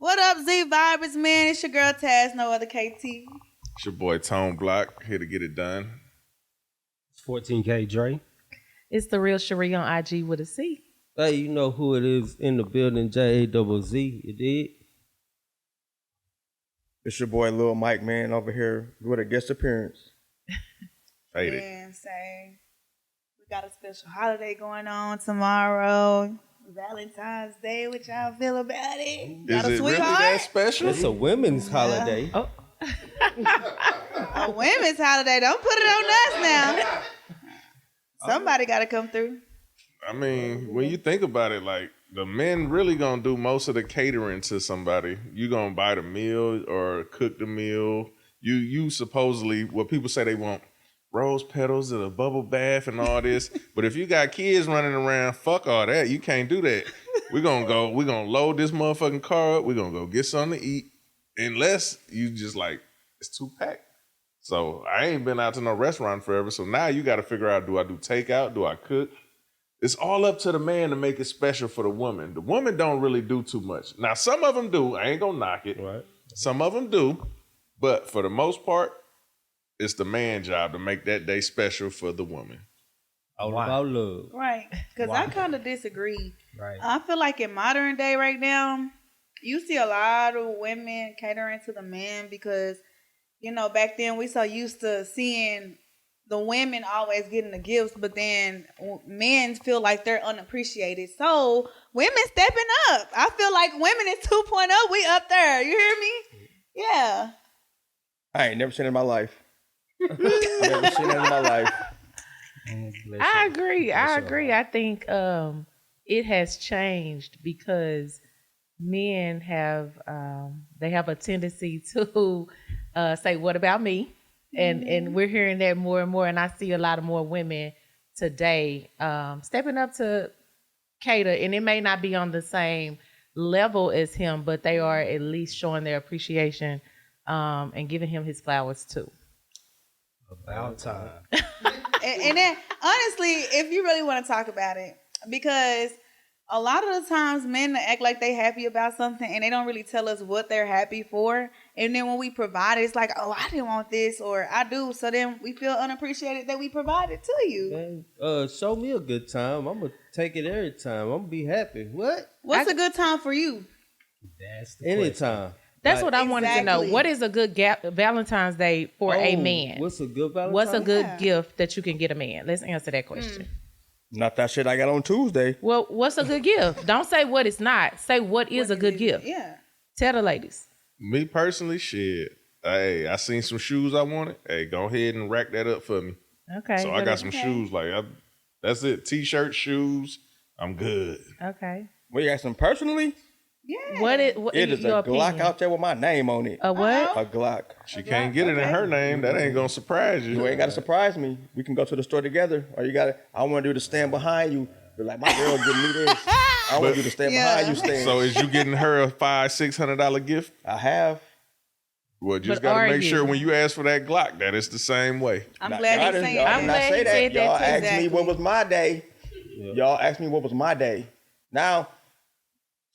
What up, Z Vibes, man? It's your girl Taz, no other KT. It's your boy Tone Block, here to get it done. It's 14K Dre. It's the real Cherie on IG with a C. Hey, you know who it is in the building, J-A-Z, you did? It's your boy Lil Mike, man, over here with a guest appearance. Fade it. And say we got a special holiday going on tomorrow. Valentine's Day. What y'all feel about it? Is it really that special? It's a women's holiday. Oh, A women's holiday. Don't put it on us now. Somebody got to come through. I mean, when you think about it, like, the men really gonna do most of the catering to somebody. You gonna buy the meal or cook the meal. You supposedly, what people say they want, rose petals and a bubble bath and all this. But if you got kids running around, fuck all that. You can't do that. We're gonna load this motherfucking car up. We're gonna go get something to eat. Unless you just like, it's too packed. So I ain't been out to no restaurant forever. So now you gotta figure out, do I do takeout? Do I cook? It's all up to the man to make it special for the woman. The woman don't really do too much. Now, some of them do. I ain't gonna knock it. Right. Some of them do. But for the most part, it's the man's job to make that day special for the woman. All Wow. about love. Right. Because Wow. I kind of disagree. Right. I feel like in modern day right now, you see a lot of women catering to the men because, you know, back then we so used to seeing the women always getting the gifts, but then men feel like they're unappreciated. So women stepping up. I feel like women is 2.0. We up there. You hear me? Yeah. I ain't never seen it in my life. Never seen it in my life. I agree. I think it has changed because men have they have a tendency to say, "What about me?" And we're hearing that more and more. And I see a lot of more women today stepping up to cater, and it may not be on the same level as him, but they are at least showing their appreciation and giving him his flowers too. About time. And then, honestly, if you really want to talk about it, because a lot of the times men act like they happy about something and they don't really tell us what they're happy for. And then when we provide it, it's like, oh, I didn't want this, or I do. So then we feel unappreciated that we provided to you. Man, show me a good time. I'm going to take it every time. I'm going to be happy. What? What's a good time for you? That's the question. Anytime. That's what I wanted to know. Exactly. What is a good Valentine's Day for a man? What's a good Valentine? What's a good Yeah. gift that you can get a man? Let's answer that question. Not that shit I got on Tuesday. Well, what's a good gift? Don't say what it's not. Say what is a good gift. Yeah. Tell the ladies. Me personally, shit. Hey, I seen some shoes I wanted. Hey, go ahead and rack that up for me. Okay. So I got some shoes. That's it. T-shirt, shoes. I'm good. Okay. What you asking personally? Yeah. What It is your a Glock opinion? out there with my name on it. A what? A Glock. She can't get it in her name. That ain't gonna surprise you. You ain't got to surprise me. We can go to the store together. Or you got to, I want you to stand behind you. Be like, my girl give me this. I want you to stand behind you. Stand. So is you getting her a $500-$600 gift? I have. Well, just But gotta are make you? sure when you ask for that Glock that it's the same way. I'm Now, glad y'all you didn't- saying y'all that. did not glad say he that. said that Y'all too. asked me Exactly. what was my day. Yeah. Y'all asked me what was my day. Now,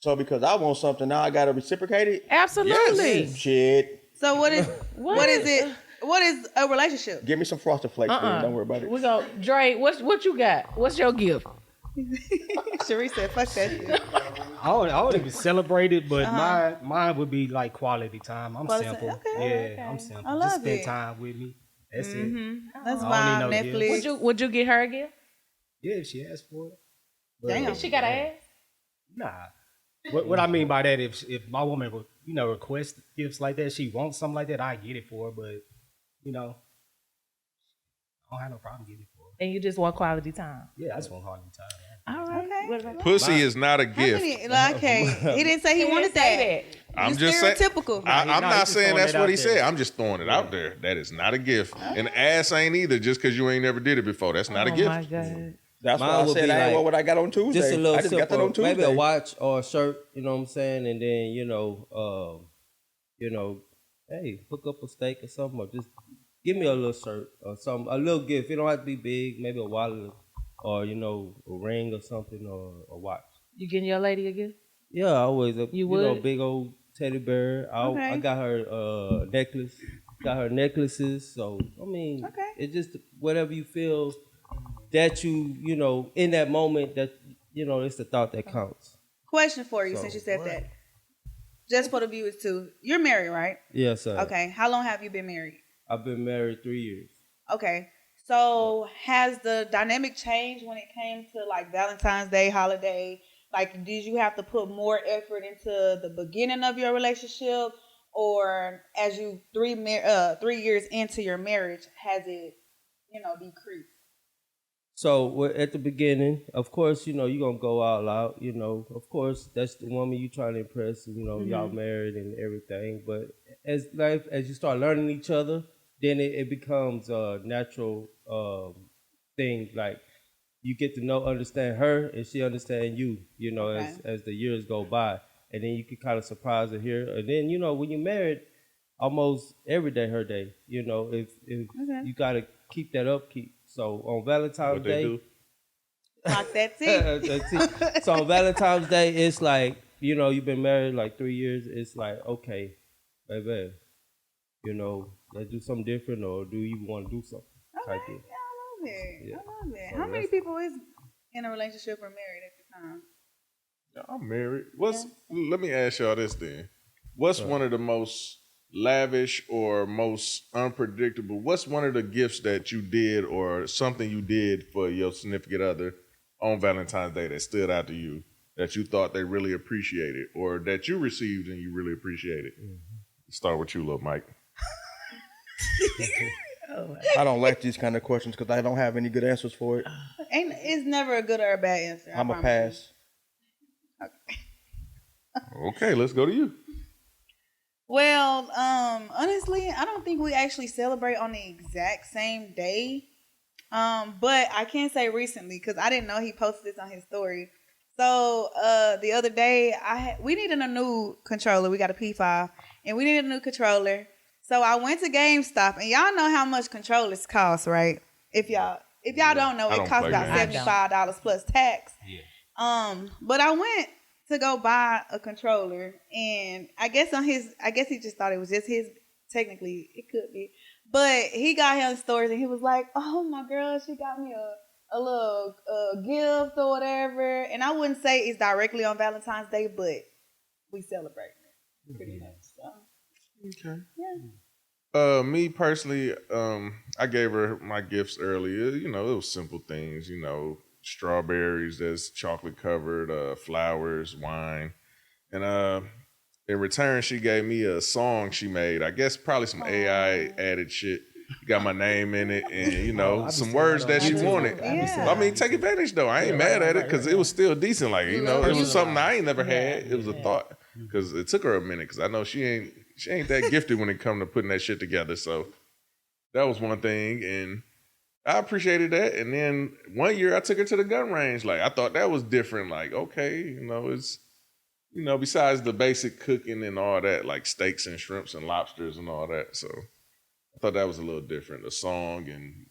so because I want something, now I got to reciprocate it? Absolutely. Shit. So what is it? What is a relationship? Give me some Frosted Flakes, man. Don't worry about it. We go, Dre. What you got? What's your gift? Cherie said, fuck that shit. I don't even celebrate it, but mine would be like quality time. I'm Quality- simple. okay, Yeah, I'm simple. I love Just spend it. time with me. That's it. That's I why don't need no Netflix. Would you get her a gift? Yeah, if she asked for it. But, Damn. She got to ask. Nah. What I mean by that, if my woman would, request gifts like that, she wants something like that, I get it for her. But I don't have no problem getting it for her. And you just want quality time. Yeah, I just want quality time. Man. All right. Okay. What about Pussy is not a How gift. many? Like, okay, he didn't say he He wanted didn't say that. I'm You just saying. stereotypical. I'm No, not he's just saying throwing that's it what out he there. said. I'm just throwing it out there. That is not a gift. And ass ain't either just because you ain't never did it before. That's not a Oh gift. my God. That's why Mine I would said be I ain't like want what I got on Tuesday. Just a little I just got that on simple, Tuesday. maybe a watch or a shirt, you know what I'm saying? And then, hey, hook up a steak or something, or just give me a little shirt or something, a little gift. It don't have to be big, maybe a wallet or, a ring or something or a watch. You getting your lady a gift? Yeah, always You would? big old teddy bear. I Okay. got her necklace. Got her necklaces. So I mean, Okay. it's just whatever you feel that you know in that moment that it's the thought that counts. Question for you, So, since you said that. Just for the viewers too. You're married, right? Yes, sir. Okay. How long have you been married? I've been married 3 years. Okay. So has the dynamic changed when it came to like Valentine's Day holiday? Like, did you have to put more effort into the beginning of your relationship, or as you 3 years into your marriage, has it decreased? So at the beginning, of course, you're gonna go all out. Of course, that's the woman you trying to impress. Y'all married and everything. But as you start learning each other, then it becomes a natural thing. Like you get to understand her, and she understand you. Okay. As the years go by, and then you can kind of surprise her here, and then when you're married, almost every day her day. If Okay. you gotta keep that upkeep. So on Valentine's What they Day, do? Like that's it. that's it. So on Valentine's Day, it's like you've been married like 3 years. It's like okay, baby, let's do something different, or do you want to do something? Okay. Type deal. Yeah, I love it. Yeah. I love it. So How many that's- people is in a relationship or married at the time? I'm married. Let me ask y'all this then. What's one of the most lavish or most unpredictable? What's one of the gifts that you did or something you did for your significant other on Valentine's Day that stood out to you, that you thought they really appreciated, or that you received and you really appreciated? Start with you, little Mike. I don't like these kind of questions because I don't have any good answers for it. It's never a good or a bad answer. I I'm a promise pass. Okay, let's go to you. Well, honestly, I don't think we actually celebrate on the exact same day. But I can say recently because I didn't know he posted this on his story. So the other day we needed a new controller. We got a P5 and we needed a new controller. So I went to GameStop and y'all know how much controllers cost, right? If y'all don't know, I it don't costs play about games. $75 plus tax. Yeah. But I went to go buy a controller, and I guess he just thought it was just his. Technically, it could be, but he got his stores, and he was like, "Oh, my girl, she got me a little gift or whatever." And I wouldn't say it's directly on Valentine's Day, but we celebrate it pretty much. So, Okay. yeah. Me personally, I gave her my gifts earlier. It was simple things. Strawberries that's chocolate covered, flowers, wine, and in return, she gave me a song she made. I guess probably some AI added shit. Got my name in it, and some words that she wanted. Yeah. I mean, take advantage though. I ain't mad at it because it was still decent. Like it was something I ain't never had. It was a thought because it took her a minute because I know she ain't that gifted when it come to putting that shit together. So that was one thing, and I appreciated that. And then one year I took her to the gun range. Like I thought that was different. Like okay, it's besides the basic cooking and all that, like steaks and shrimps and lobsters and all that. So I thought that was a little different. The song and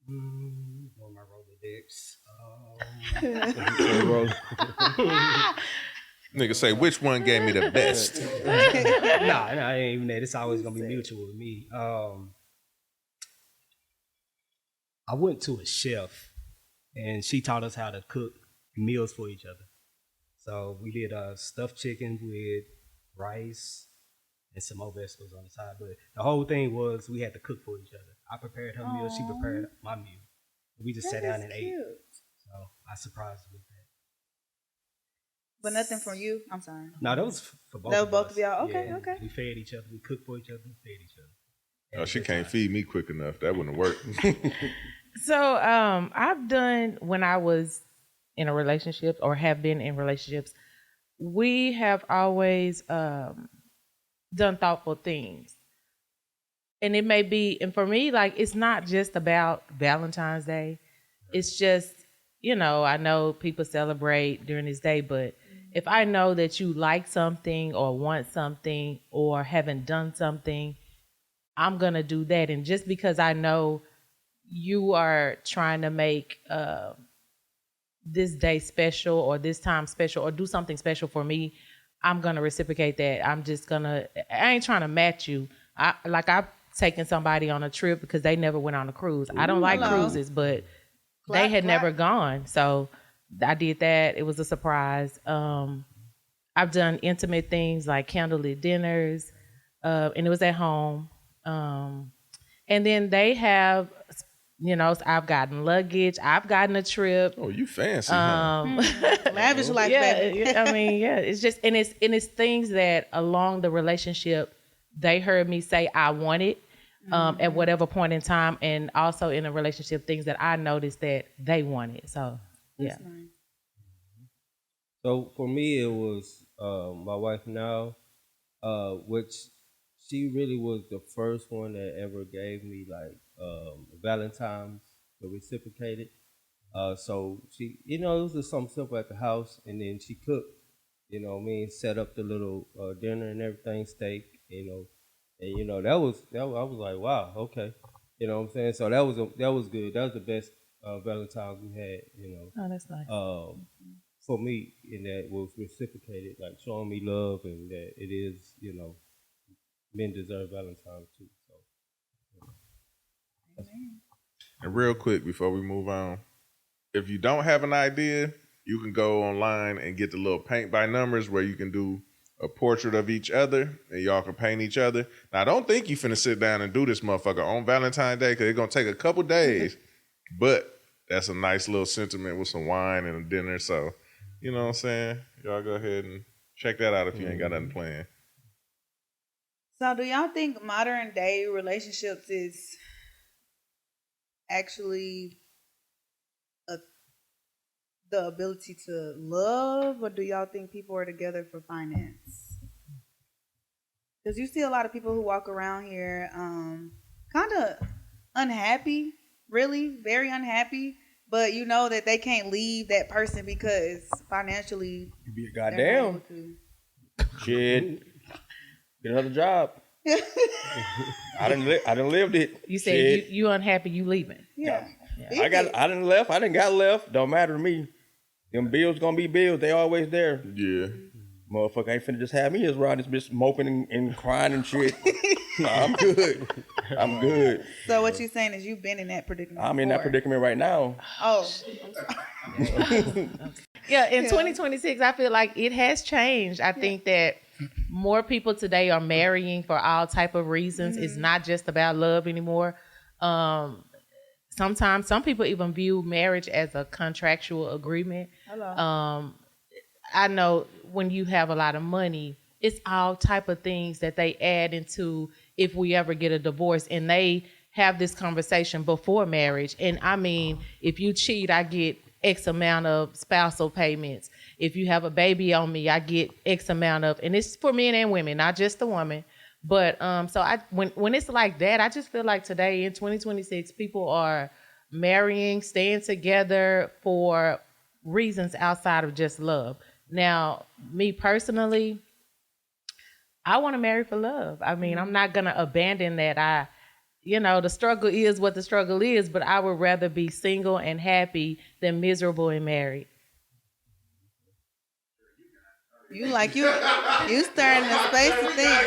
On my Rolodex. Nigga say which one gave me the best. Nah, it ain't even that. It's always gonna be mutual with me. I went to a chef, and she taught us how to cook meals for each other. So we did stuffed chicken with rice and some more vegetables on the side. But the whole thing was we had to cook for each other. I prepared her meal, she prepared my meal. We just sat down and ate. So I surprised her with that. But nothing from you. I'm sorry. No, that was for both. That was of both us. of y'all? Okay, Yeah, okay. We fed each other. We cooked for each other. We fed each other. Oh, she can't feed me quick enough. That wouldn't work. So I've done when I was in a relationship or have been in relationships, we have always done thoughtful things. And it may be, and for me, like it's not just about Valentine's Day. It's just, I know people celebrate during this day, but if I know that you like something or want something or haven't done something, I'm going to do that. And just because I know you are trying to make this day special or this time special or do something special for me, I'm gonna reciprocate that. I ain't trying to match you. I've taken somebody on a trip because they never went on a cruise. I don't like cruises, but they had never gone. So I did that. It was a surprise. I've done intimate things like candlelit dinners, and it was at home. And then they have, I've gotten luggage. I've gotten a trip. Oh, you fancy, huh? Lavish life, baby. It's just, and it's things that along the relationship, they heard me say I wanted at whatever point in time, and also in a relationship, things that I noticed that they wanted. So, yeah. Nice. So for me, it was my wife now, which she really was the first one that ever gave me like Valentine's to reciprocate it. So she, it was just something simple at the house, and then she cooked. Set up the little dinner and everything, steak. And that was I was like, wow, okay. You know what I'm saying? So that was good. That was the best Valentine's we had. Oh, that's nice. For me, and that was reciprocated, like showing me love, and that it is, men deserve Valentine's too. So, And real quick before we move on, if you don't have an idea, you can go online and get the little paint by numbers where you can do a portrait of each other and y'all can paint each other. Now, I don't think you finna sit down and do this motherfucker on Valentine's Day because it's gonna take a couple days, but that's a nice little sentiment with some wine and a dinner. So, you know what I'm saying? Y'all go ahead and check that out if you ain't got nothing planned. So do y'all think modern day relationships is actually the ability to love, or do y'all think people are together for finance? Because you see a lot of people who walk around here kind of unhappy, really, very unhappy, but you know that they can't leave that person because financially You be a they're not goddamn able to. shit. Get another job. I done lived it. You said Shit. you unhappy, you leaving. Yeah. I done left. I done got left. Don't matter to me. Them bills gonna be bills. They always there. Yeah. Motherfucker ain't finna just have me just around this bitch moping and crying and shit. No, I'm good. I'm good. So what you saying is you've been in that predicament. I'm in that before. predicament right now. Oh, Yeah, in 2026, I feel like it has changed. I think that more people today are marrying for all type of reasons. It's not just about love anymore. Sometimes some people even view marriage as a contractual agreement. hello. I know when you have a lot of money, it's all type of things that they add into if we ever get a divorce, and they have this conversation before marriage. And I mean, if you cheat, I get X amount of spousal payments. If you have a baby on me, I get X amount of, and it's for men and women, not just the woman. But so when it's like that, I just feel like today in 2026, people are marrying, staying together for reasons outside of just love. Now, me personally, I want to marry for love. I mean, I'm not gonna abandon that. The struggle is what the struggle is, but I would rather be single and happy than miserable and married. You staring in space to think.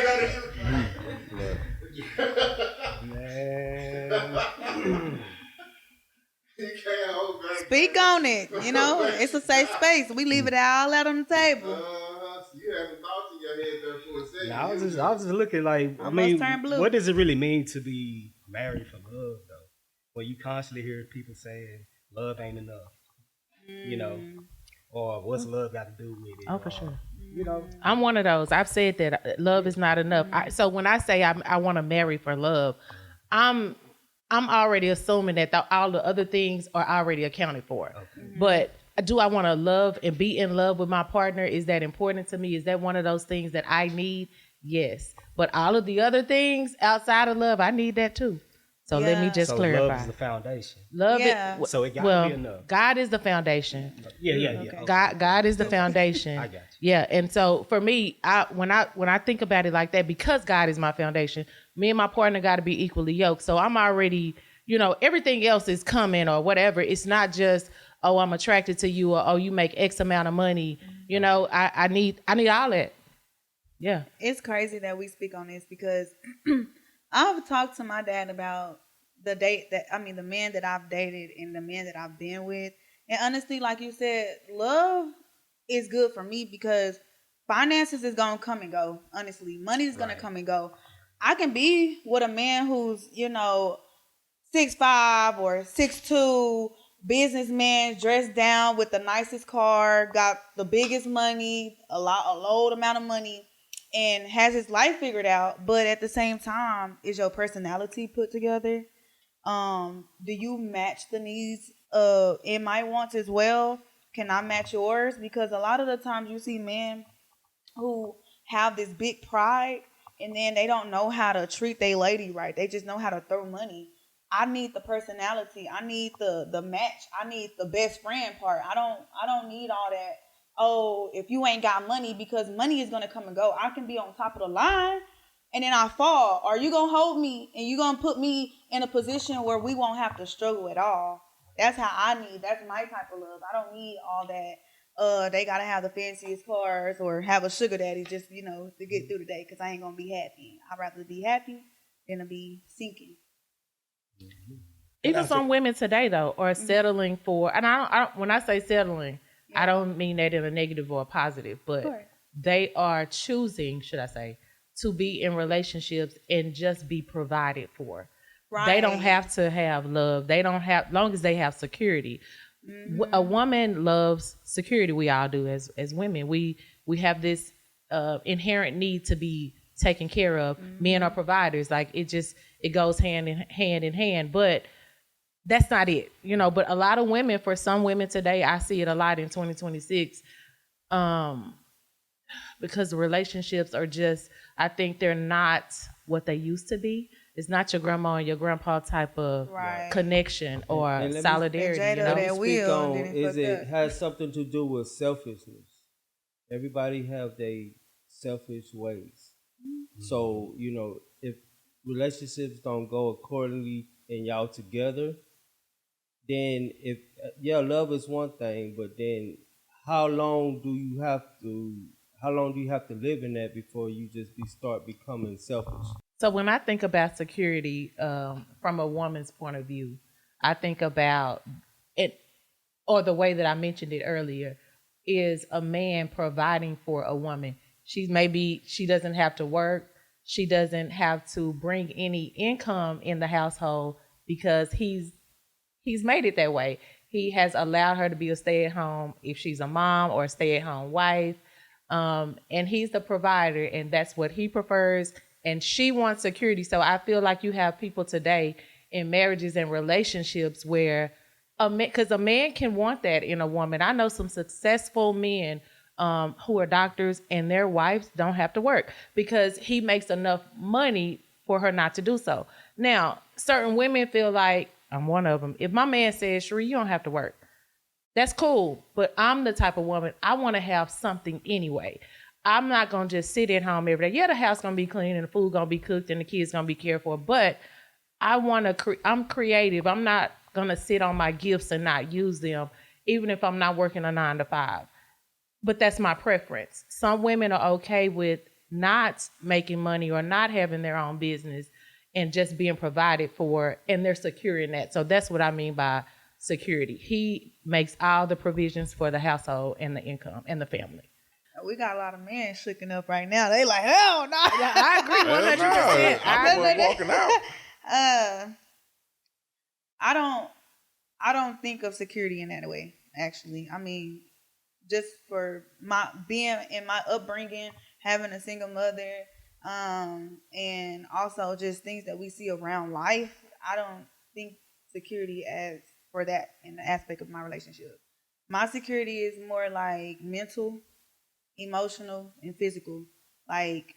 Speak on it. It's a safe space. We leave it all out on the table. You had the thoughts in your head there for a second. Now, I was just looking like, Almost turned blue. what does it really mean to be married for love, though? Well, you constantly hear people saying love ain't enough, or what's love got to do with it? Oh, for sure. I'm one of those. I've said that love is not enough. So when I say I want to marry for love, I'm already assuming that all the other things are already accounted for. Okay. But do I want to love and be in love with my partner? Is that important to me? Is that one of those things that I need? Yes. But all of the other things outside of love, I need that too. So let me just clarify. Love is the foundation. Love Yeah. it. So it got to be enough. God is the foundation. Yeah. Okay. God is the foundation. I got you. Yeah, and so for me, when I think about it like that, because God is my foundation, me and my partner got to be equally yoked. So I'm already, everything else is coming or whatever. It's not just oh, I'm attracted to you, or oh, you make X amount of money. You know, I need all that. Yeah. It's crazy that we speak on this because I've talked to my dad about the men that I've dated and the men that I've been with. And honestly, like you said, love is good for me because finances is gonna come and go. Honestly, money is gonna come and go. I can be with a man who's, 6'5" or 6'2", businessman, dressed down with the nicest car, got the biggest money, a load amount of money, and has his life figured out. But at the same time, is your personality put together? Do you match the needs in my wants as well? Can I match yours? Because a lot of the times you see men who have this big pride and then they don't know how to treat their lady right. They just know how to throw money. I need the personality. I need the match. I need the best friend part. I don't need all that. Oh, if you ain't got money, because money is gonna come and go. I can be on top of the line and then I fall. Are you gonna hold me and you gonna put me in a position where we won't have to struggle at all? That's that's my type of love. I don't need all that. They gotta have the fanciest cars or have a sugar daddy just to get through the day because I ain't gonna be happy. I'd rather be happy than to be sinking. Even some women today though are settling for, and I don't when I say settling, I don't mean that in a negative or a positive, but they are choosing, should I say, to be in relationships and just be provided for. Right. They don't have to have love. They don't have, long as they have security. Mm-hmm. A woman loves security. We all do as women. We have this inherent need to be taken care of. Mm-hmm. Men are providers. Like it goes hand in hand. But that's not it, But a lot of women, for some women today, I see it a lot in 2026, because the relationships are just, I think they're not what they used to be. It's not your grandma and your grandpa type of connection or and solidarity. It has something to do with selfishness. Everybody have their selfish ways. Mm-hmm. So, if relationships don't go accordingly and y'all together, then love is one thing, but then how long do you have to live in that before you just start becoming selfish? So when I think about security from a woman's point of view, I think about it, or the way that I mentioned it earlier, is a man providing for a woman. She doesn't have to work. She doesn't have to bring any income in the household because he's made it that way. He has allowed her to be a stay-at-home, if she's a mom, or a stay-at-home wife. And he's the provider, and that's what he prefers. And she wants security. So I feel like you have people today in marriages and relationships where because a man can want that in a woman. I know some successful men who are doctors and their wives don't have to work because he makes enough money for her not to do so. Now, certain women feel like, I'm one of them, if my man says, Sheree, you don't have to work, that's cool. But I'm the type of woman, I want to have something anyway. I'm not going to just sit at home every day. Yeah, the house going to be clean and the food going to be cooked and the kids going to be cared for. But I'm creative. I'm not going to sit on my gifts and not use them, even if I'm not working a 9-to-5. But that's my preference. Some women are okay with not making money or not having their own business and just being provided for, and they're secure in that. So that's what I mean by security. He makes all the provisions for the household and the income and the family. We got a lot of men shooking up right now. They like, hell no. Yeah, I agree 100%. I'm walking out. I don't think of security in that way, actually. I mean, just for being in my upbringing, having a single mother, and also just things that we see around life, I don't think security as for that in the aspect of my relationship. My security is more like mental, emotional, and physical. Like,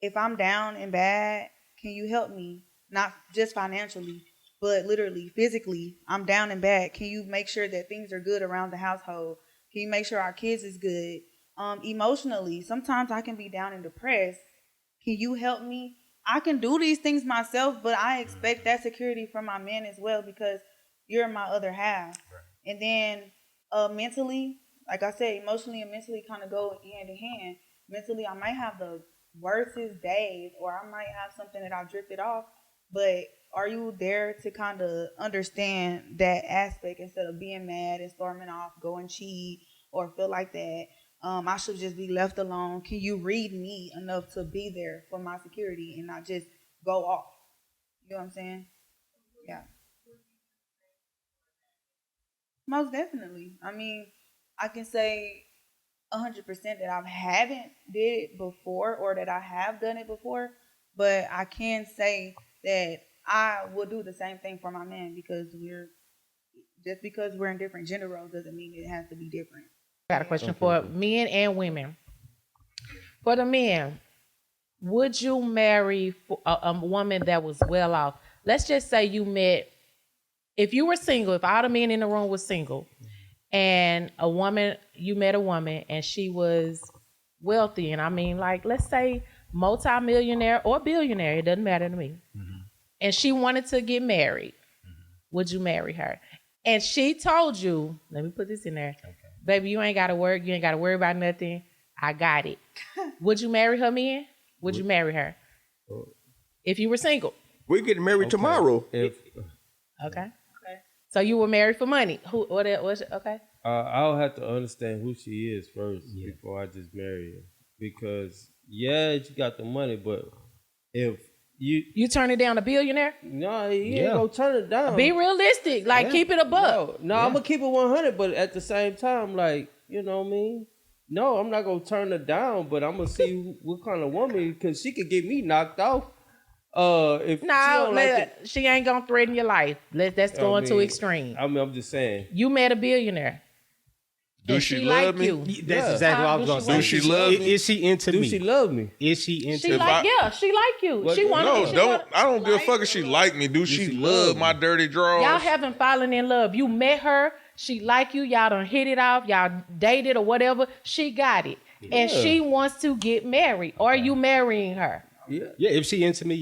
if I'm down and bad, can you help me? Not just financially, but literally, physically. I'm down and bad. Can you make sure that things are good around the household? Can you make sure our kids is good? Emotionally, sometimes I can be down and depressed. Can you help me? I can do these things myself, but I expect that security from my man as well because you're my other half. Right. And then mentally, like I said, emotionally and mentally kind of go hand in hand. Mentally, I might have the worstest days, or I might have something that I've drifted off. But are you there to kind of understand that aspect instead of being mad and storming off, going cheat, or feel like that I should just be left alone? Can you read me enough to be there for my security and not just go off? You know what I'm saying? Yeah. Most definitely. I mean, I can say 100% that I haven't did it before or that I have done it before, but I can say that I will do the same thing for my man because we're in different gender roles doesn't mean it has to be different. I got a question for men and women. For the men, would you marry a woman that was well off? Let's just say you met, if you were single, if all the men in the room was single, and you met a woman and she was wealthy, and I mean, like, let's say multi-millionaire or billionaire, it doesn't matter to me. And she wanted to get married. Would you marry her? And she told you, let me put this in there, baby, you ain't got to work. You ain't got to worry about nothing. I got it. Would you marry her, man? Would you marry her? If you were single. We're getting married tomorrow. Okay. So you were married for money. Okay. I'll have to understand who she is first before I just marry her. Because, yeah, she got the money, but if you turn it down, a billionaire? No, you ain't gonna turn it down. Be realistic. Like, keep it a buck. No, I'm gonna keep it 100, but at the same time, like, you know what I mean? No, I'm not gonna turn her down, but I'm gonna see what kind of woman, because she could get me knocked off. If she ain't gonna threaten your life. That's going too extreme. I mean, I'm just saying. You met a billionaire. Do she love me? That's exactly what I was gonna say. Do she love me? Is she into me? Do she love me? Is she into me? She like you. She want No, I don't give a fuck if she like me. Do she love my dirty drawers? Y'all haven't fallen in love. You met her. She like you. Y'all done hit it off. Y'all dated or whatever. She got it. And she wants to get married. Are you marrying her? Yeah, if she into me,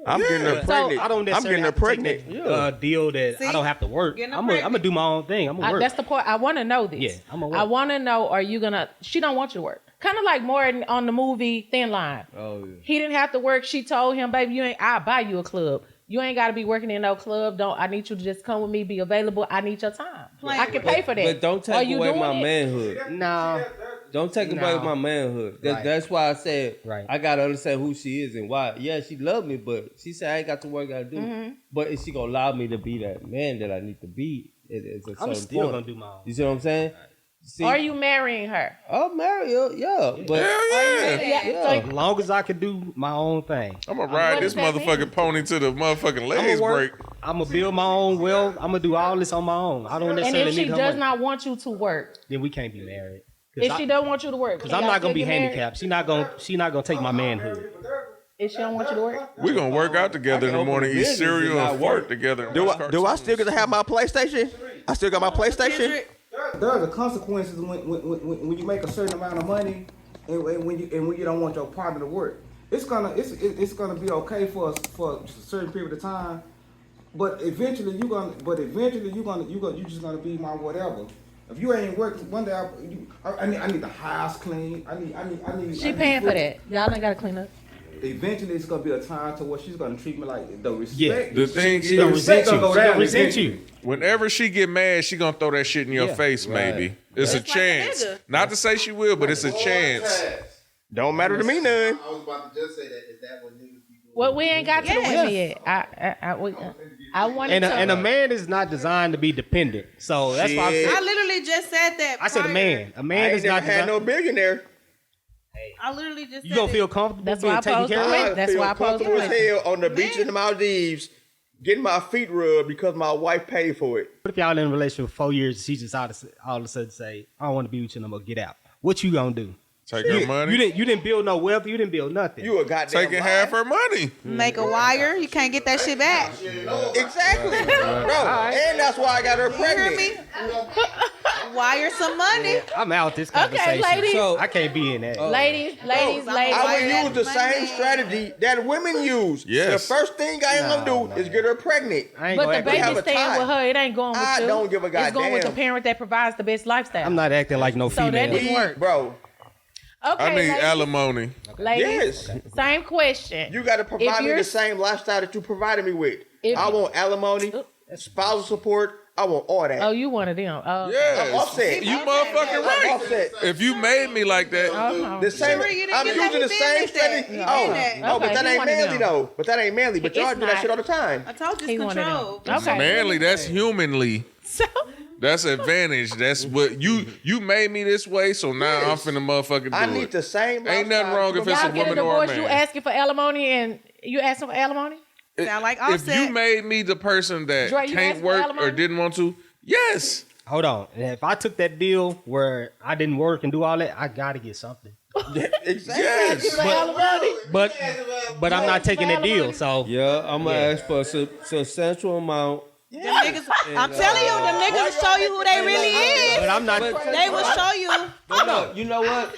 I'm getting her pregnant. I don't necessarily have to take that deal that I don't have to work. I'm gonna do my own thing. I'm gonna work. That's the point. I want to know this. Yeah, I'm gonna work. I want to know, are you gonna? She don't want you to work. Kind of like Morton on the movie Thin Line. Oh yeah. He didn't have to work. She told him, "Baby, I'll buy you a club. You ain't got to be working in no club. I need you to just come with me, be available. I need your time. I can pay for that. But don't take away my manhood. No. Don't take away my manhood. That's why I said I gotta understand who she is and why. Yeah, she love me, but she said I ain't got the work I do. Mm-hmm. But is she gonna allow me to be that man that I need to be? I'm still gonna do my own. You see what I'm saying? See, are you marrying her? I'll marry her, yeah. But as long as I can do my own thing. I'm gonna ride this motherfucking pony to the motherfucking legs break. I'm gonna build my own wealth. I'm gonna do all this on my own. I don't necessarily need her. And if she does not want you to work, then we can't be married. If she don't want you to work, because I'm not gonna be handicapped. She not gonna take my manhood. If she don't want you to work, we're gonna work out together in the morning, eat cereal, and work together. Do I still get to have my PlayStation? I still got my PlayStation. There are the consequences when you make a certain amount of money and when you don't want your partner to work. It's gonna be okay for a certain period of time, but eventually you're just gonna be my whatever. If you ain't working one day, I need the house clean. I need. She paying for that. Y'all ain't gotta clean up. Eventually, it's gonna be a time to where she's gonna treat me like the respect. Yeah, the thing she gonna resent you. Whenever she get mad, she gonna throw that shit in your face. Maybe it's a chance. Not to say she will, but it's a chance. Don't matter to me none. I was about to just say that. Is that what niggas be doing? Well, we ain't got to the women yet. I wanted to. And a man is not designed to be dependent. So that's why I literally just said that. I said a man. A man is not had no billionaire. I literally just. You gonna feel comfortable? That's why I posed the question. That's why I posed the question. As hell on the beach in the Maldives, getting my feet rubbed because my wife paid for it. What if y'all in a relationship for 4 years? She just all of a sudden say, "I don't want to be with you no more. Get out." What you gonna do? Take her money. You didn't build no wealth. You didn't build nothing. You a goddamn taking half her money. Make a wire. You can't get that shit back. Exactly, bro. And that's why I got her pregnant. You hear me? wire some money. I'm out this conversation. ladies. So I can't be in that. Ladies. I would use the same strategy that women use. Yes. The first thing I ain't gonna do is get her pregnant. I ain't But gonna the act baby's have a staying tie. with her. It ain't going with I you. don't give a It's going with the goddamn. parent that provides the best lifestyle. I'm not acting like no So that female. didn't work. Bro, Okay, I need ladies. alimony. Ladies, yes. same question. You got to provide me you're- the same lifestyle that you provided me with. If- I want alimony, spousal support. I want all that. Oh, you one of them. Oh, okay. Yes. Offset. You motherfucking I'm right. offset. If you made me like that, The same. Sure, you didn't I'm get using that the he same did that. strategy. He did Oh, that. oh, but Okay, that he ain't one of manly them. though. But that ain't manly. But y'all It's do that not. shit all the time. I told you He it's one of control. them. Okay. manly, that's humanly. So, That's advantage. That's what you made me this way, so now I'm finna motherfucking do I it. need the same. Ain't nothing wrong if it's a y'all get a woman or a divorce, you man. asking for alimony, and you asking for alimony? Sound like If Offset. you made me the person that Dre, you can't asked for work alimony? or didn't want to, yes. Hold on. And if I took that deal where I didn't work and do all that, I gotta get something. Exactly. Yes. But I'm not taking that deal. So yeah, I'm gonna ask for a substantial amount. Them niggas, I'm telling you, them niggas will show you who they really is. but I'm not. They will show you. But look, you know what?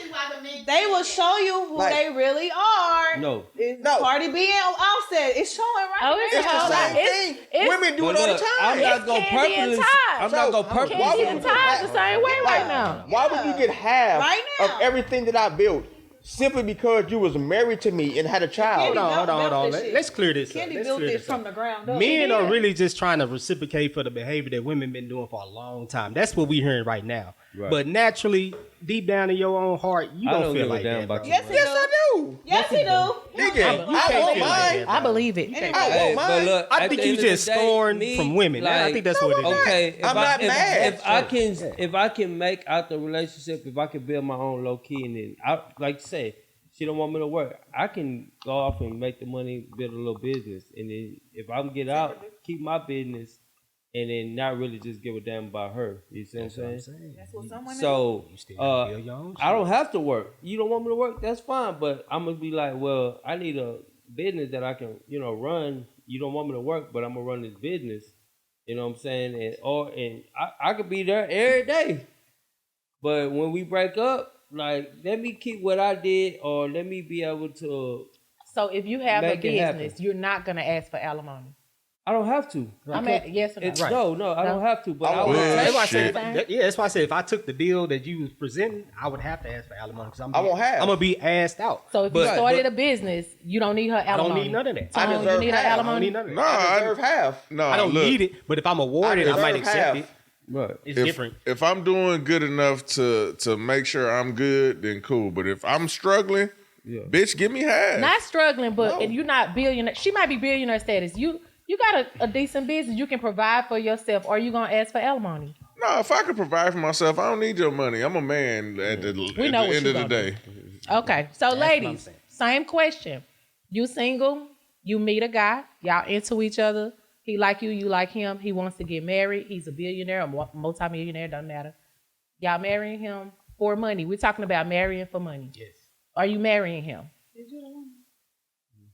They will show you who Like- they really are. No. No. Cardi B and Offset. It's showing right Oh, there. it's It's the Hold on. same It's- thing. Women do But it all the look, time. I'm not gonna Candy and purposely. Todd. I'm not gonna So, purposely. why Candy would and you- Todd the same way right now. Why would you get half Right of now. everything that I built simply because you was married to me and had a child? Hold on. built this shit. Let's clear this up. Candy Let's built clear this this from up. the ground up. Men are really just trying to reciprocate for the behavior that women been doing for a long time. That's what we're hearing right now. Right. But naturally, deep down in your own heart, you I don't don't feel give a like damn that. about bro. you. Yes, he Yes, do. I do. Yes, he do. Nigga, You I can't want feel like mine. that. I believe it. I Hey, want but mine. look, I at think the you end of the just day, scorn me, from women. I like, think that's what it is. Okay, I'm not mad. if I can make out the relationship, if I can build my own low key, and then I like you say, she don't want me to work, I can go off and make the money, build a little business, and then if I can get out, keep my business, and then not really just give a damn about her. You see what I'm saying? That's what some women So You still gotta build your own I don't have to work. You don't want me to work, that's fine. But I'm gonna be like, well, I need a business that I can, run. You don't want me to work, but I'm gonna run this business. You know what I'm saying? And I could be there every day. But when we break up, like, let me keep what I did, or let me be able to. So if you have a Make it happen. business, you're not gonna ask for alimony. I don't have to. I'm at yes or no. It's, No, I don't have to. But I would Well, That's why I shit. said, that's why I said if I took the deal that you was presenting, I would have to ask for alimony because I won't have. I'm gonna be asked out. So if you But- started a business, you don't need her I don't alimony. need none of that. I Tone, you deserve need her half. I don't alimony. need none of No, that. I deserve half. no. I don't look, need it, but if I'm awarded, I might deserve accept half. it. Right. It's if, different. If I'm doing good enough to make sure I'm good, then cool. But if I'm struggling, bitch, give me half. Not struggling, but if you're not billionaire, she might be billionaire status. You got a decent business. You can provide for yourself, or you gonna ask for alimony. No, if I could provide for myself, I don't need your money. I'm a man at the, We at know the what end you of the gonna day. Okay, so what I'm ladies, saying. same question. You single? You meet a guy. Y'all into each other. He like you. You like him. He wants to get married. He's a billionaire, a multimillionaire. Doesn't matter. Y'all marrying him for money. We're talking about marrying for money. Yes. Are you marrying him?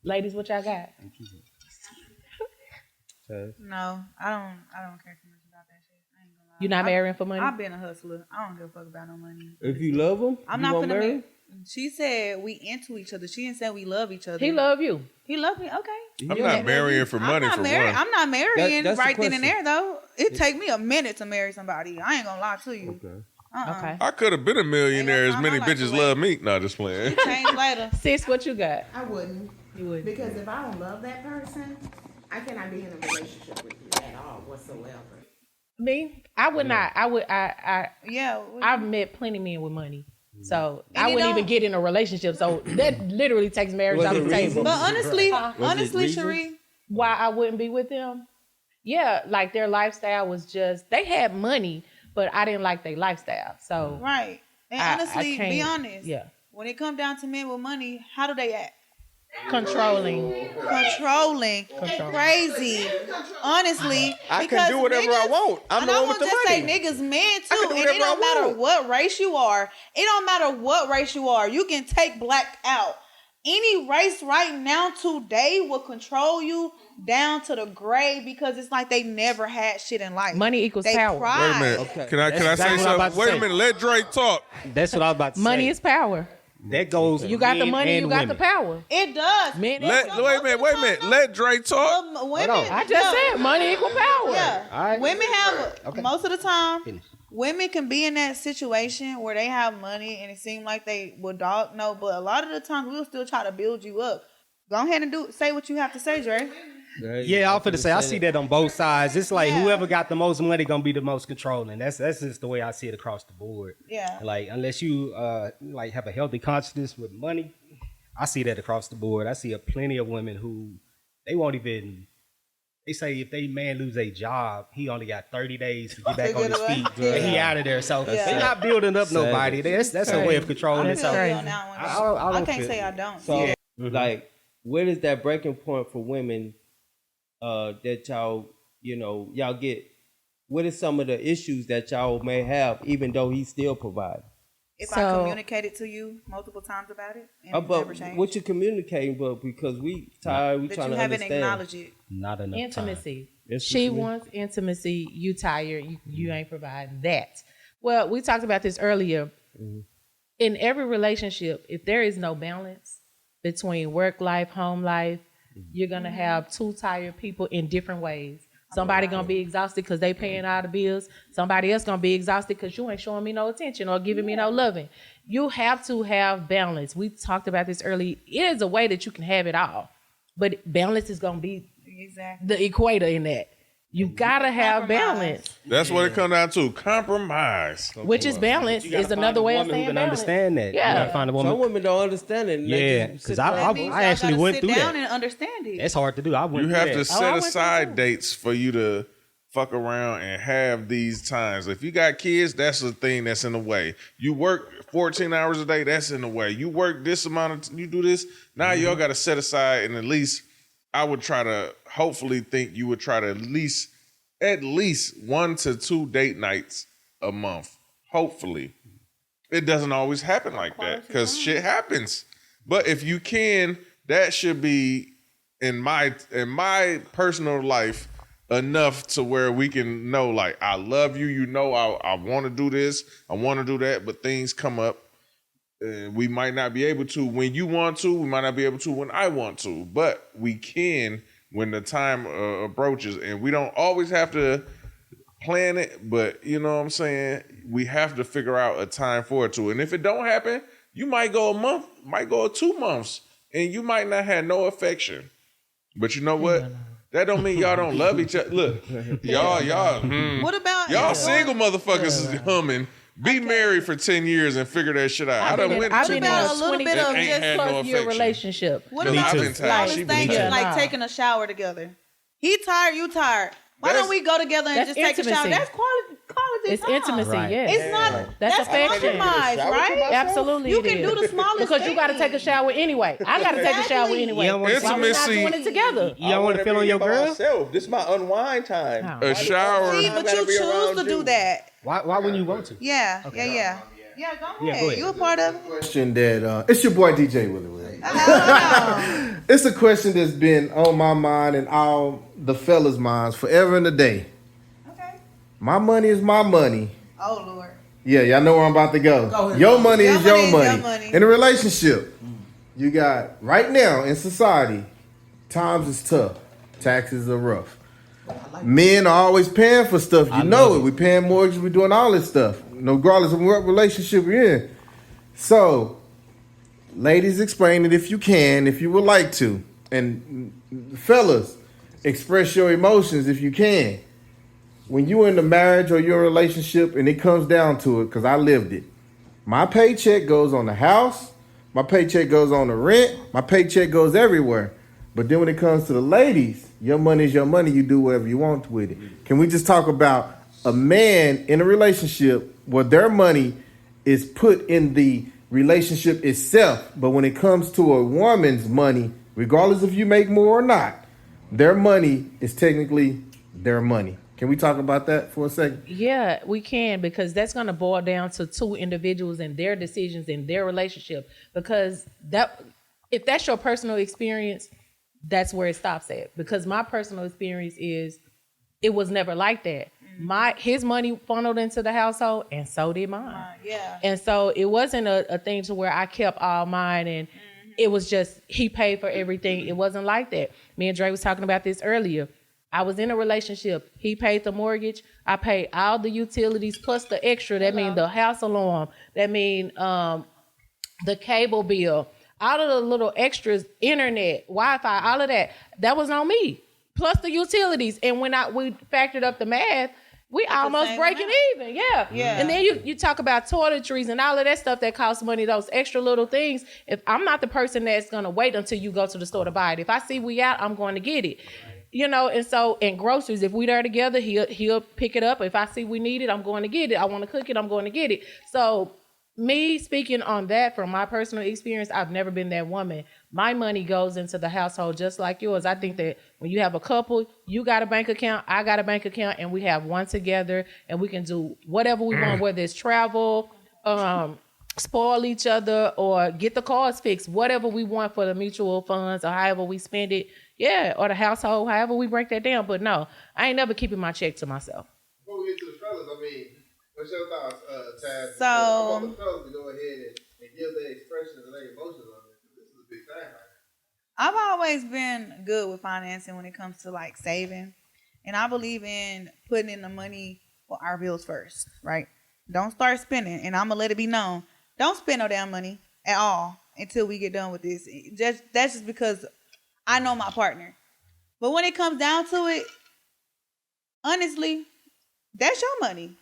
Ladies, what y'all got? No, I don't care too much about that shit. I ain't gonna lie. You're not marrying for money? I've been a hustler. I don't give a fuck about no money. If you love him, I'm you not won't gonna marry marry. She said we into each other. She didn't say we love each other. He love you. He love me. Okay. I'm not marrying for money I'm not for marrying. one. I'm not marrying that's the right then and question. there though. It take me a minute to marry somebody. I ain't gonna lie to you. Okay. Okay. I could have been a millionaire. As Ain't many no time I like bitches to love me. No, just playing. Change later. Sis, what you got? I wouldn't. You would. Because if I don't love that person, I cannot be in a relationship with you at all whatsoever. Me? I would not. I would. Yeah. I've met plenty of men with money. So And I you wouldn't even don't- get in a relationship. So that literally takes marriage Was off it the table. reasons? But honestly, Was it honestly, reasons? Cherie, Why I wouldn't be with them? Yeah, like their lifestyle was just they had money, but I didn't like their lifestyle. So right. And I honestly, be can't- honest. yeah. When it comes down to men with money, how do they act? controlling. Controlling. Crazy. Honestly. I because can do whatever I niggas- want. I'm and the I one want with to the say money. niggas men I can too. do And it whatever don't I matter want. what race you are. It don't matter what race you are. You can take black out. any race right now today will control you down to the grave because it's like they never had shit in life. Money equals they power. Pride. Wait a minute. Okay. Can I That's say exactly what I'm about something? to Wait say. a minute. Let Drake talk. That's what I was about to say. Money is power. That goes. You got the men money, and you got women. the power. It does. Men, Wait a minute. Let Drake talk. Women, I just said money equal power. Yeah. All right. Women have Okay. most of the time. Finish. Women can be in that situation where they have money and it seems like they will dog no, but a lot of the times we'll still try to build you up. Go ahead and say what you have to say, Dre. Yeah, I was finna say I see that on both sides. It's like Yeah. whoever got the most money gonna be the most controlling. That's just the way I see it across the board. Yeah. Like unless you like have a healthy consciousness with money, I see that across the board. I see plenty of women who they won't even. They say if they man lose a job, he only got 30 days to get back on his feet, and he out of there. So they're not building up nobody. That's a way of controlling. That's So crazy. On that one. I don't can't feel- say I don't. So, like, where is that breaking point for women that y'all get? What is some of the issues that y'all may have, even though he still provides? If I So- communicated to you multiple times about it, and it's never But changed, what you communicating, but because we tired, we that trying you to haven't understand. acknowledged it. not enough Intimacy. It's She just me. wants intimacy. You tired. You ain't providing that. Well, we talked about this earlier. In every relationship, if there is no balance between work life, home life, you're gonna have two tired people in different ways. Somebody gonna be exhausted because they paying all the bills. Somebody else gonna be exhausted because you ain't showing me no attention or giving me no loving. You have to have balance. We talked about this early. It is a way that you can have it all, but balance is gonna be Exactly. the equator in that. You gotta have balance, That's what it comes down to. Compromise. which is balance You gotta is another find a way of woman who saying can balance. understand that. Yeah. You gotta find a woman. Some women don't understand it. and they Yeah, just 'cause sit I- there. That means I y'all actually gotta went sit through down that. and understand it. It's hard to do. I went You through have that. to I set went through aside too. dates for you to fuck around and have these times. If you got kids, that's the thing that's in the way. You work 14 hours a day, that's in the way. You work this amount of you do this. Now y'all got to set aside, and at least I would try to hopefully think you would try to at least 1 to 2 date nights a month. Hopefully. It doesn't always happen like that because shit happens. But if you can, that should be in my personal life enough to where we can know, like, I love you. You know, I want to do this. I want to do that. But things come up. We might not be able to when you want to. We might not be able to when I want to. But we can when the time approaches. And we don't always have to plan it. But, you know what I'm saying? We have to figure out a time for it too. And if it don't happen, you might go a month, might go 2 months. And you might not have no affection. But you know what? That don't mean y'all don't love each other. Look, y'all, What about y'all single motherfuckers is humming. Be married for 10 years and figure that shit out. I done went I've 2 been in a months. a little bit and of ain't just had no plus year affection. relationship. What Look, about I've been tired. smallest She been things tired. like Nah. taking a shower together? He tired, you tired. Why That's- don't we go together and That's just take a shower? intimacy. That's quality It's time. intimacy, Right. yes. It's not. That's That's affection. compromise, right? Absolutely, You it can is. do the smallest because you got to take a thing. shower anyway. I got to take a shower Exactly. anyway. You don't wanna- Why we not Intimacy- doing it together? You don't want to feel on your girl? Myself. This is my unwind time. Oh. A shower. See, I but gotta you be choose around to do you. that. Why wouldn't you want to? Yeah, yeah. Go Yeah, go ahead. ahead. You a part of it. Question that it's your boy DJ Willie. It's a question that's been on my mind and all the fellas' minds forever and a day. Okay. My money is my money. Oh Lord. Yeah, y'all know where I'm about to go. ahead. Your money Your is your money is your money. money. In a relationship, you got right now in society, times is tough. Taxes are rough. Men are always paying for stuff. You know it. We paying mortgages. We doing all this stuff, regardless of what relationship we're in. So, ladies, explain it if you can, if you would like to, and fellas, express your emotions if you can. When you in a marriage or you're in a relationship and it comes down to it, because I lived it. My paycheck goes on the house. My paycheck goes on the rent. My paycheck goes everywhere. But then when it comes to the ladies, your money is your money. You do whatever you want with it. Can we just talk about a man in a relationship where their money is put in the relationship itself, but when it comes to a woman's money, regardless if you make more or not, their money is technically their money. Can we talk about that for a second? Yeah, we can, because that's going to boil down to two individuals and their decisions in their relationship. Because that if that's your personal experience, that's where it stops at. Because my personal experience is it was never like that. His money funneled into the household, and so did mine. Yeah. And so it wasn't a thing to where I kept all mine, and it was just he paid for everything. It wasn't like that. Me and Dre was talking about this earlier. I was in a relationship. He paid the mortgage. I paid all the utilities plus the extra. That means the house alarm. That means the cable bill. All of the little extras, internet, Wi-Fi, all of that. That was on me. Plus the utilities. And when we factored up the math, we almost breaking even. Yeah. And then you talk about toiletries and all of that stuff that costs money, those extra little things. If I'm not the person that's going to wait until you go to the store to buy it. If I see we out, I'm going to get it. You know, and so in groceries, if we there together, he'll pick it up. If I see we need it, I'm going to get it. I want to cook it, I'm going to get it. So me speaking on that from my personal experience, I've never been that woman. My money goes into the household just like yours. I think that when you have a couple, you got a bank account, I got a bank account, and we have one together, and we can do whatever we want, whether it's travel, spoil each other, or get the cars fixed, whatever we want for the mutual funds or however we spend it. Yeah, or the household, however we break that down. But no, I ain't never keeping my check to myself. Before we get to the fellas, I mean, what's your thoughts, Taz? So I want the fellas to go ahead and give their expressions and their emotions on this. This is a big thing right now. I've always been good with financing when it comes to like saving. And I believe in putting in the money for our bills first, right? Don't start spending. And I'm going to let it be known. Don't spend no damn money at all until we get done with this. That's just because I know my partner. But when it comes down to it, honestly, that's your money.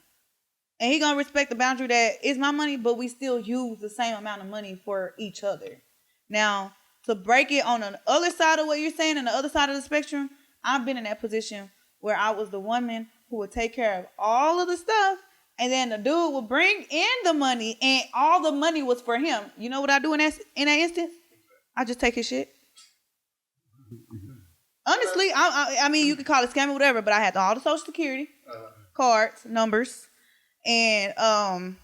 And he gonna respect the boundary that it's my money, but we still use the same amount of money for each other. Now, to break it on the other side of what you're saying, on the other side of the spectrum, I've been in that position where I was the woman who would take care of all of the stuff, and then the dude would bring in the money, and all the money was for him. You know what I do in that instance? I just take his shit. Honestly, I mean, you could call it scamming, whatever, but I had all the social security cards, numbers, and the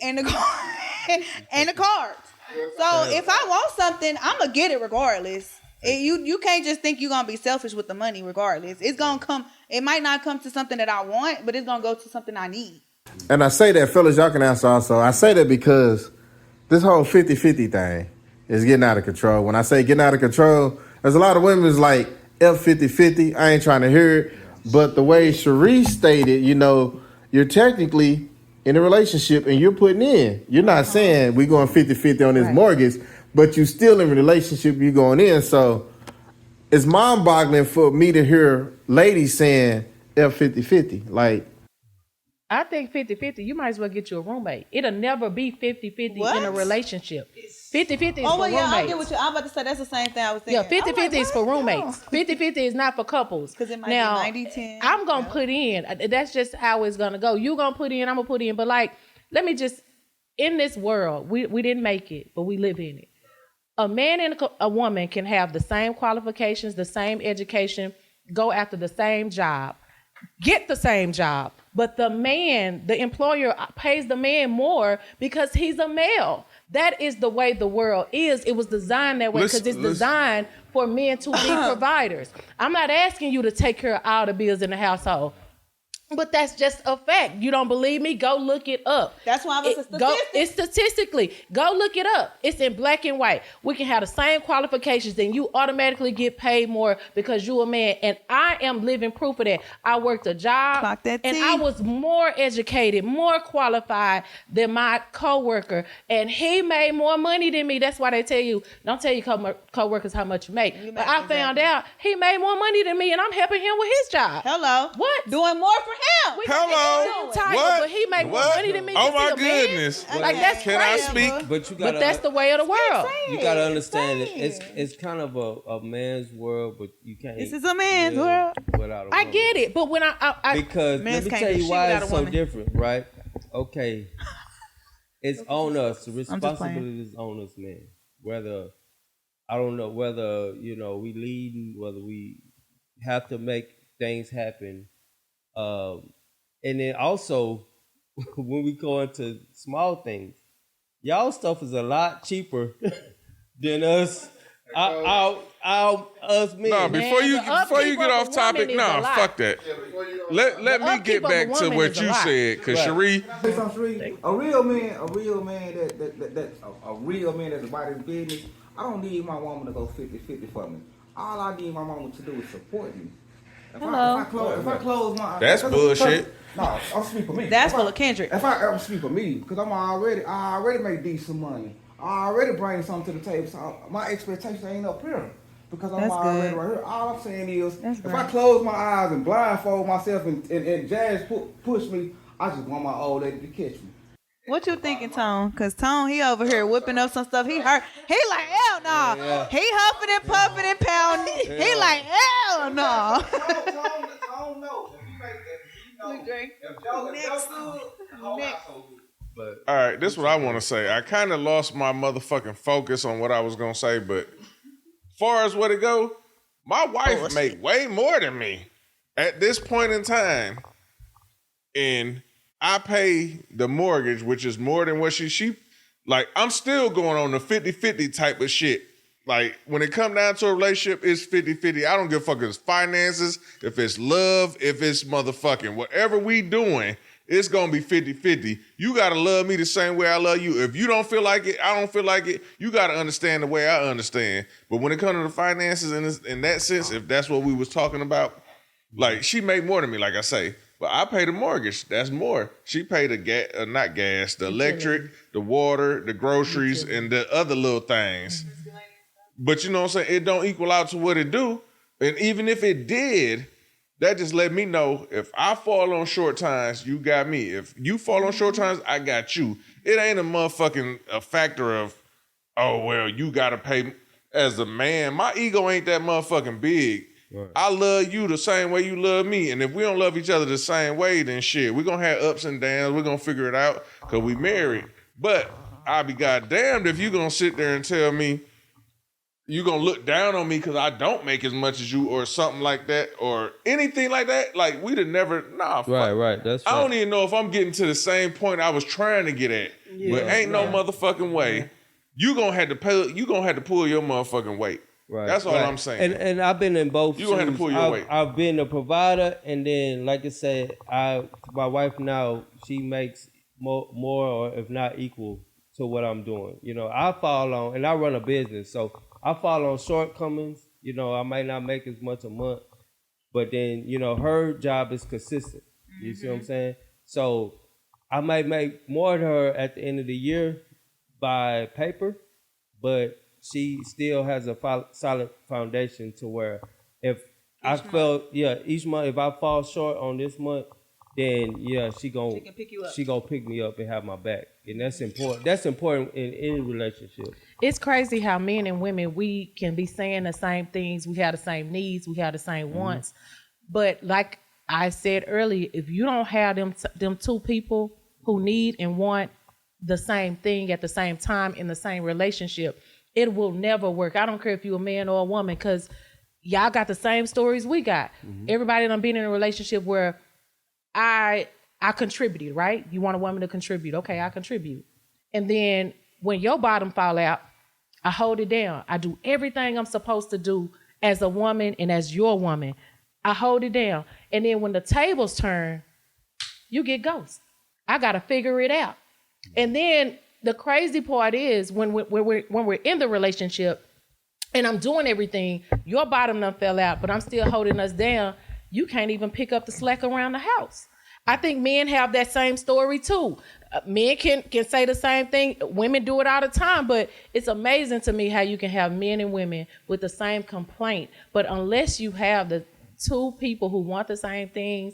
and the cards. So if I want something, I'm gonna get it regardless. You can't just think you're gonna be selfish with the money regardless. It's gonna come. It might not come to something that I want, but it's gonna go to something I need. And I say that, fellas, y'all can answer also. I say that because this whole 50-50 thing is getting out of control. When I say getting out of control, there's a lot of women who's like, F 50-50, I ain't trying to hear it. But the way Cherie stated, you know, you're technically in a relationship and you're putting in. You're not saying we're going 50-50 on this mortgage, but you still in a relationship, you're going in. So it's mind-boggling for me to hear ladies saying F 50-50. Like, I think 50-50, you might as well get you a roommate. It'll never be 50-50 in a relationship. 50-50 is for roommates. I get what I'm about to say. That's the same thing I was thinking. Yeah, 50-50 is for roommates. 50-50 is not for couples. Because it might now, be 90-10. I'm going to put in. That's just how it's going to go. You going to put in, I'm going to put in. But like, let me just, in this world, we didn't make it, but we live in it. A man and a woman can have the same qualifications, the same education, go after the same job, get the same job. But the man, the employer pays the man more because he's a male. That is the way the world is. It was designed that way because it's designed for men to be providers. I'm not asking you to take care of all the bills in the household. But that's just a fact. You don't believe me? Go look it up. That's why I was a statistic. It's statistically. Go look it up. It's in black and white. We can have the same qualifications and you automatically get paid more because you a man. And I am living proof of that. I worked a job and I was more educated, more qualified than my coworker. And he made more money than me. That's why they tell you, don't tell your coworkers how much you make. But I found out he made more money than me and I'm helping him with his job. Hello. What? Doing more for him. Hello. What? But he made more money than me. Oh my goodness! Like that's Can crazy. I speak? But that's the way of the world. You gotta understand it. It's kind of a man's world, but you can't. This is a man's world. Without a I woman. get it, but when I because let me tell you why it's so different, right? Okay, it's on us. The responsibility is on us, man. Whether I don't know whether we leading, whether we have to make things happen. And then also, when we go into small things, y'all stuff is a lot cheaper than us. Us men. No, before Man, you the get off upkeep of a topic, woman is a lot. fuck that. Yeah, before you Let me upkeep get of a back to woman what is a you lot. said, cause Right. Cherie, Say something, Sheree. A real man that's a real man that's about his business. I don't need my woman to go 50-50 for me. All I need my woman to do is support me. If I close my That's bullshit. No, I'm speaking for me. That's full of Kendrick. If I ever speak for me, because I already make decent money. I already bring something to the table. So my expectations ain't up here. Because I'm That's already good. right here. All I'm saying is, That's if great. I close my eyes and blindfold myself and Jazz push me, I just want my old lady to catch me. What you thinking, Tone? Cause Tone, he over here whipping up some stuff. He hurt. He like, hell no. Yeah. He huffing and puffing and pounding. He like, hell no. Tone know. But All right, this is what I want to say. I kind of lost my motherfucking focus on what I was gonna say, but far as what it go, my wife make way more than me at this point in time, and I pay the mortgage, which is more than what she like. I'm still going on the 50-50 type of shit. Like, when it come down to a relationship, it's 50-50. I don't give a fuck if it's finances, if it's love, if it's motherfucking whatever we doing, it's going to be 50-50. You got to love me the same way I love you. If you don't feel like it, I don't feel like it. You got to understand the way I understand. But when it comes to the finances, in that sense, if that's what we was talking about, like, she make more than me, like I say. But I pay the mortgage. That's more. She pay the the electric, the water, the groceries, and the other little things. But you know what I'm saying? It don't equal out to what it do. And even if it did, that just let me know if I fall on short times, you got me. If you fall on short times, I got you. It ain't a factor of, oh, well, you got to pay. As a man, my ego ain't that motherfucking big. Right. I love you the same way you love me. And if we don't love each other the same way, then shit, we're going to have ups and downs. We're going to figure it out because we married. But I'll be goddamned if you going to sit there and tell me, you gonna look down on me because I don't make as much as you or something like that or anything like that. Like, we'd have never, right. That's I right. don't even know if I'm getting to the same point I was trying to get at. But ain't no motherfucking way. You gonna have to pull your motherfucking weight. Right. That's all I'm saying. And I've been in both. You gonna have to pull your weight. I've been a provider, and then, like I said, my wife now, she makes more or if not equal to what I'm doing. You know, I fall on, and I run a business, so I fall on shortcomings. You know, I might not make as much a month, but then, you know, her job is consistent. You see what I'm saying? So I might make more than her at the end of the year by paper, but she still has a solid foundation to where if each month, if I fall short on this month, then she can pick you up. She gonna pick me up and have my back, and that's important. That's important in any relationship. It's crazy how men and women, we can be saying the same things. We have the same needs. We have the same wants. But like I said earlier, if you don't have them two people who need and want the same thing at the same time in the same relationship, it will never work. I don't care if you're a man or a woman, because y'all got the same stories we got. Everybody done been in a relationship where I contributed, right? You want a woman to contribute. Okay, I contribute. And then when your bottom fall out, I hold it down. I do everything I'm supposed to do as a woman and as your woman. I hold it down. And then when the tables turn, you get ghost. I got to figure it out. And then the crazy part is when we're in the relationship and I'm doing everything, your bottom done fell out, but I'm still holding us down. You can't even pick up the slack around the house. I think men have that same story too. Men can say the same thing. Women do it all the time, but it's amazing to me how you can have men and women with the same complaint. But unless you have the two people who want the same things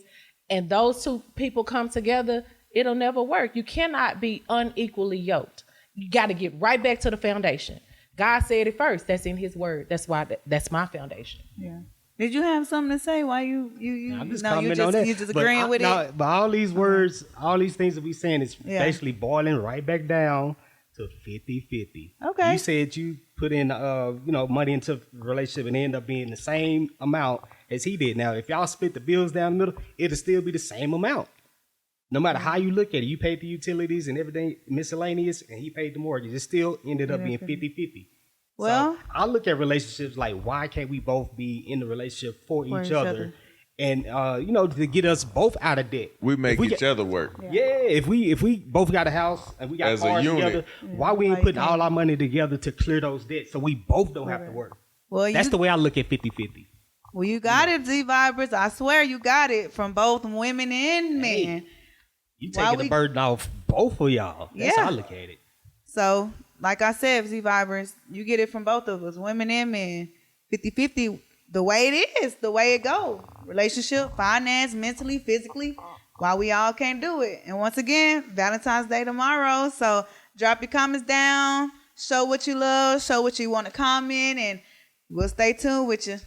and those two people come together, it'll never work. You cannot be unequally yoked. You got to get right back to the foundation. God said it first. That's in his word. That's why that's my foundation. Yeah. Did you have something to say? Why you I'm just no, commenting you on that. you just agreeing with it? But all these words, all these things that we saying is basically boiling right back down to 50-50. Okay. You said you put in money into the relationship and end up being the same amount as he did. Now, if y'all split the bills down the middle, it'll still be the same amount. No matter how you look at it, you paid the utilities and everything miscellaneous, and he paid the mortgage. It still ended up being 50-50. Well, So I look at relationships like, why can't we both be in the relationship for each other? And to get us both out of debt. We make each other work. Yeah, if we both got a house and we got As a cars unit. together, why we ain't putting all our money together to clear those debts so we both don't have to work? Well, That's the way I look at 50-50. Well, you got it, Z Vibers. I swear you got it from both women and men. Hey, you taking the burden off both of y'all. That's how I look at it. So, like I said, Z Vibers, you get it from both of us, women and men. 50-50, the way it is, the way it goes. Relationship, finance, mentally, physically, why we all can't do it. And once again, Valentine's Day tomorrow. So drop your comments down, show what you love, show what you want to comment, and we'll stay tuned with you.